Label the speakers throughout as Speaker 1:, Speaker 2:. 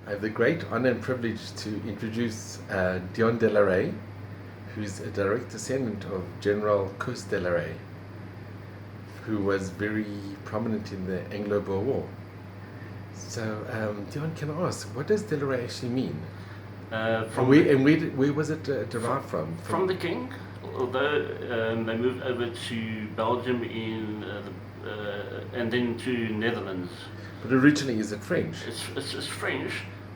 Speaker 1: I have the great honor and privilege to introduce Deon de la Rey, who's a direct descendant of General Cus de la Rey, who was very prominent in the Anglo-Boer War. So, Deon, can I ask, what does de la Rey actually mean? Where was it derived from?
Speaker 2: From the king, although they moved over to Belgium and then to Netherlands.
Speaker 1: But originally, is it French?
Speaker 2: It's French,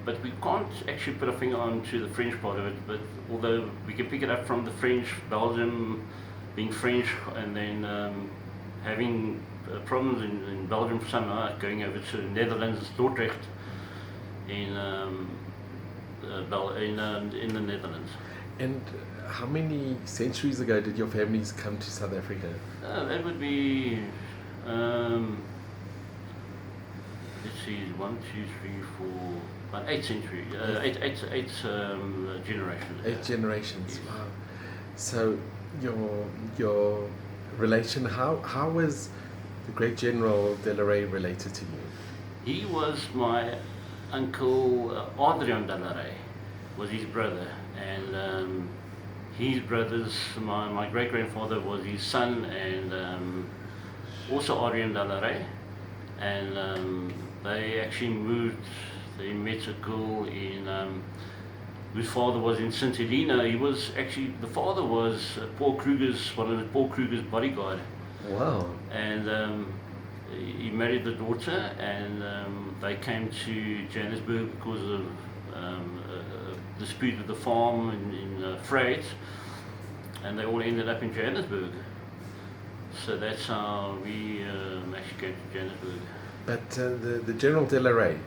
Speaker 2: but we can't actually put a finger onto the French part of it. But although we can pick it up from the French, Belgium being French, and then having problems in Belgium somehow, going over to Netherlands, Dordrecht, in the Netherlands.
Speaker 1: And how many centuries ago did your families come to South Africa?
Speaker 2: That would be, let's see, 1, 2, 3, 4, about 8 centuries, eight generations.
Speaker 1: 8 generations, wow. So your relation, how was the great General de la Rey related to you?
Speaker 2: He was my uncle Adrian de la Rey, was his brother, and his brothers, my great-grandfather was his son, and also Adrian de la Rey, and they actually moved. They met a girl in whose father was in St. Helena. He was actually, the father was one of Paul Kruger's bodyguard.
Speaker 1: Wow.
Speaker 2: And he married the daughter, and they came to Johannesburg because of a dispute with the farm in Freight, and they all ended up in Johannesburg. So that's how we actually came to Johannesburg.
Speaker 1: But the General de la Rey,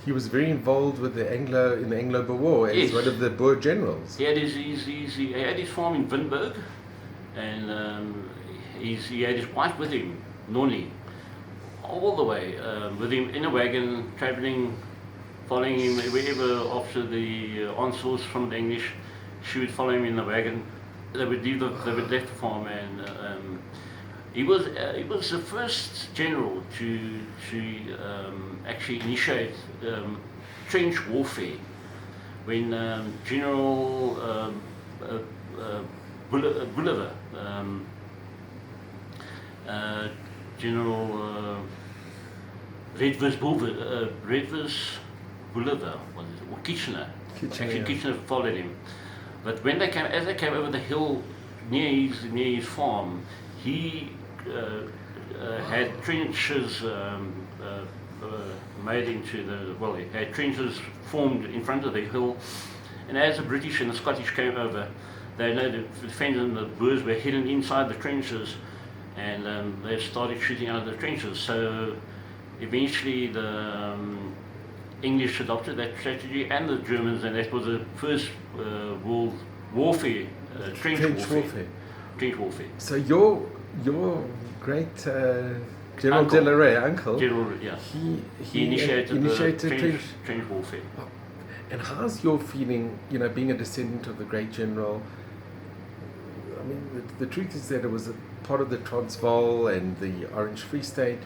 Speaker 1: he was very involved with the Anglo-Boer War as
Speaker 2: Yes.
Speaker 1: one of the Boer generals.
Speaker 2: He had his farm in Windberg, and he had his wife with him, Nonnie, all the way with him in a wagon, traveling, following him wherever after the onslaughts from the English. She would follow him in the wagon. They would left the farm, and he was the first general to actually initiate trench warfare when General Bulliver, General Redvers Bulliver, was it, or Kitchener. Actually,
Speaker 1: yeah.
Speaker 2: Kitchener followed him. But when as they came over the hill near his farm, he had trenches made into he had trenches formed in front of the hill, and as the British and the Scottish came over, they know the defenders and the Boers were hidden inside the trenches, and they started shooting out of the trenches. So eventually the English adopted that strategy, and the Germans, and that was the first world warfare, trench warfare. Trench warfare.
Speaker 1: So your great General de la Rey, uncle,
Speaker 2: he initiated the trench warfare.
Speaker 1: Oh. And how's your feeling, being a descendant of the great general? I mean, the truth is that it was a part of the Transvaal and the Orange Free State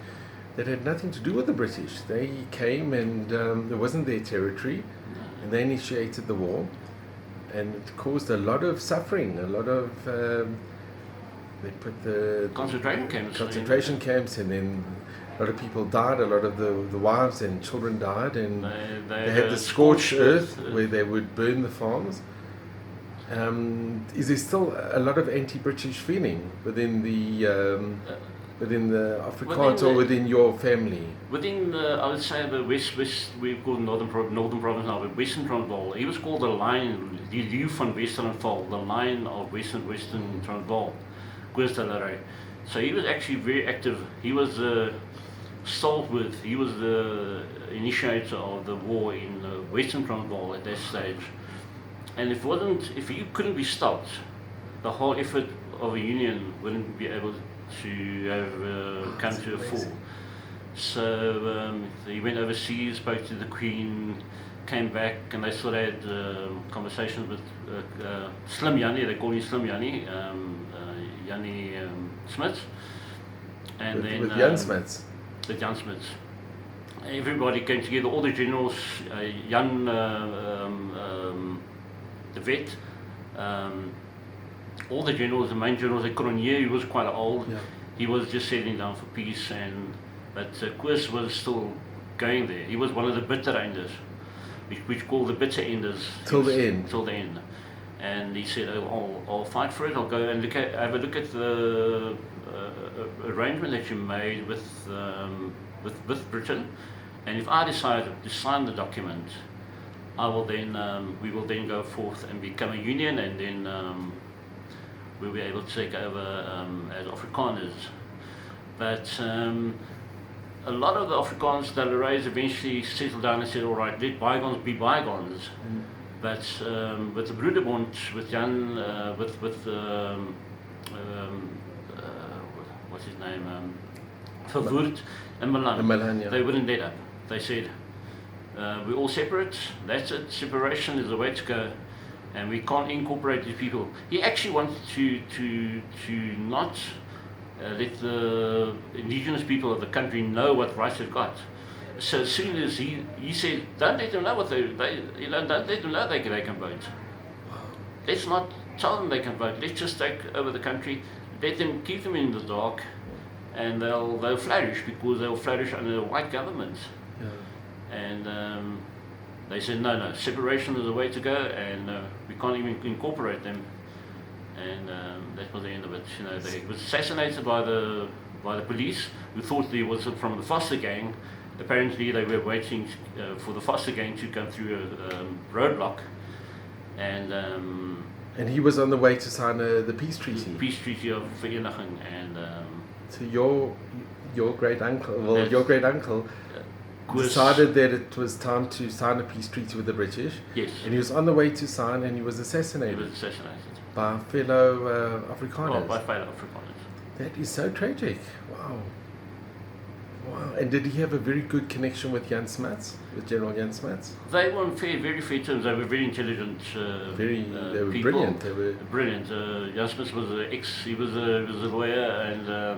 Speaker 1: that had nothing to do with the British. They came, and it wasn't their territory, and they initiated the war, and it caused a lot of suffering, a lot of they put the concentration camps, and then a lot of people died. A lot of the wives and children died, and they had the scorched earth where they would burn the farms. Is there still a lot of anti-British feeling within the Afrikaans or within your family?
Speaker 2: Within I would say the west we call Northern Province now, but Western Transvaal. He was called the Lion, the Leeu van Western-Transvaal, the Lion of Western Transvaal, Cus de la Rey. So he was actually very active. He was stalwart. He was the initiator of the war in Western Transvaal at that stage. And if you couldn't be stopped, the whole effort of a union wouldn't be able to have come to a full. So he went overseas, spoke to the Queen, came back, and they sort of had conversations with Slim Jannie. They call him Slim Jannie, Jannie Smits, and
Speaker 1: with Jan Smits.
Speaker 2: With Jan Smits, everybody came together, all the generals, Jan de Wet, all the generals, the main generals, the Cronje, he was quite old.
Speaker 1: Yeah.
Speaker 2: He was just settling down for peace, but Koos was still going there. He was one of the bitter enders, which called the bitter enders.
Speaker 1: Till the end.
Speaker 2: Till the end. And he said, I'll fight for it. I'll go and have a look at the arrangement that you made with Britain. And if I decide to sign the document, I will then we will then go forth and become a union, and then we'll be able to take over as Afrikaners. But a lot of the Afrikaners, the Larays, eventually settled down and said, all right, let bygones be bygones. But with the Broederbond, with Jan, with what's his name, Verwoerd and Milan,
Speaker 1: Yeah.
Speaker 2: they wouldn't let up. They said, we're all separate, that's it, separation is the way to go, and we can't incorporate these people. He actually wanted to not let the indigenous people of the country know what rights they've got. So as soon as he said, don't let them know what don't let them know they can vote. Let's not tell them they can vote. Let's just take over the country. Let them, keep them in the dark, and they'll flourish, because they'll flourish under a white government.
Speaker 1: Yeah.
Speaker 2: And they said, no, separation is the way to go, and we can't even incorporate them. And that was the end of it. You know, they was assassinated by the police, who thought he was from the Foster gang. Apparently, they were waiting for the Foster gang to come through a roadblock,
Speaker 1: and he was on the way to sign the peace treaty.
Speaker 2: The peace treaty of Vereniging, and
Speaker 1: so your great uncle, your great uncle,
Speaker 2: Koos
Speaker 1: decided that it was time to sign a peace treaty with the British.
Speaker 2: Yes.
Speaker 1: And he was on the way to sign, and he was assassinated.
Speaker 2: He was assassinated
Speaker 1: by fellow Afrikaners.
Speaker 2: Oh, by fellow Afrikaners.
Speaker 1: That is so tragic. Wow. And did he have a very good connection with Jan Smuts, with General Jan Smuts?
Speaker 2: They were on very fair terms. They were very intelligent.
Speaker 1: They were
Speaker 2: people.
Speaker 1: brilliant. They were
Speaker 2: brilliant. Jan Smuts was he was a lawyer,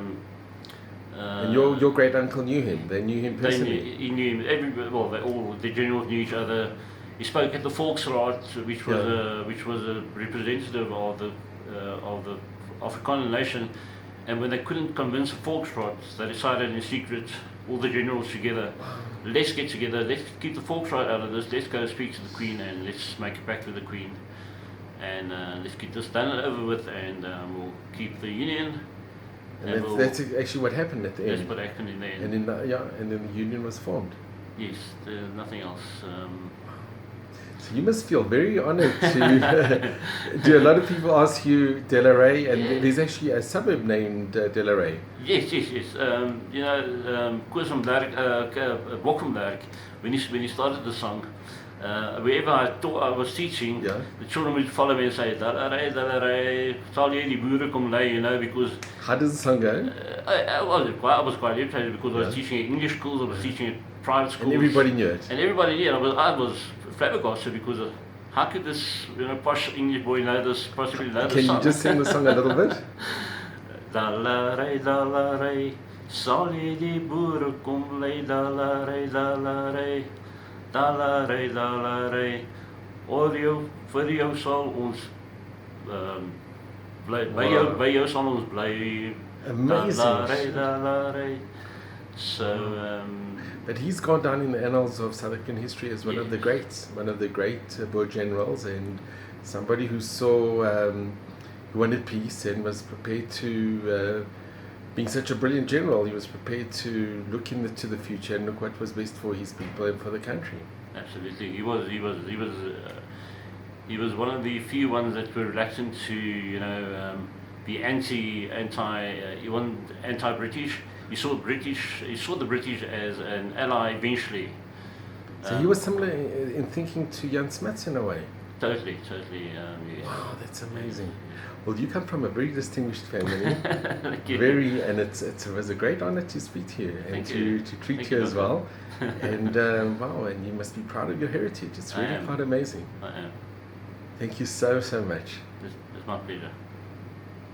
Speaker 1: and your great uncle knew him. They knew him personally.
Speaker 2: He knew him. All the generals knew each other. He spoke at the Volksraad, which was a representative of the Afrikaner nation. And when they couldn't convince the Volksraad, they decided in secret, all the generals together, let's get together, let's keep the Volksraad out of this, let's go speak to the Queen, and let's make a pact with the Queen, and let's get this done and over with, and we'll keep the union.
Speaker 1: And that's actually what happened at the end.
Speaker 2: That's what happened in the end.
Speaker 1: And then the union was formed.
Speaker 2: Yes, nothing else.
Speaker 1: So you must feel very honoured to do. A lot of people ask you Delaray, and there's actually a suburb named Delaray.
Speaker 2: Yes. You know, Koos van Bok van Berg, when he started the song, wherever I was teaching, the children would follow me and say, Delaray, sal jy die boere kom lei, you know, because...
Speaker 1: How does the song go?
Speaker 2: I was quite irritated because I was teaching at English schools, I was teaching at private schools.
Speaker 1: And everybody knew it.
Speaker 2: And everybody knew it. I was flabbergasted because how could this, posh English boy know this, possibly know this song?
Speaker 1: Can you just sing the song a little bit?
Speaker 2: Dalaray, sal jy die boere kom lei, dalaray, vir jou sal ons by jou sal ons bly.
Speaker 1: Amazing.
Speaker 2: So
Speaker 1: but he's gone down in the annals of South African history as one of the greats, one of the great Boer generals, and somebody who saw, who wanted peace and was prepared to, being such a brilliant general, he was prepared to look into the future and look what was best for his people and for the country.
Speaker 2: Absolutely, he was one of the few ones that were reluctant to, be anti-British. He saw the British as an ally eventually.
Speaker 1: So he was similar in thinking to Jan Smuts in a way.
Speaker 2: Totally. Yes.
Speaker 1: Wow, that's amazing. Well, you come from a very distinguished family.
Speaker 2: Thank you.
Speaker 1: And it was a great honor to speak to you and to treat
Speaker 2: Thank
Speaker 1: you
Speaker 2: you
Speaker 1: as well. And wow, and you must be proud of your heritage. It's really quite amazing.
Speaker 2: I am.
Speaker 1: Thank you so much.
Speaker 2: It's my pleasure.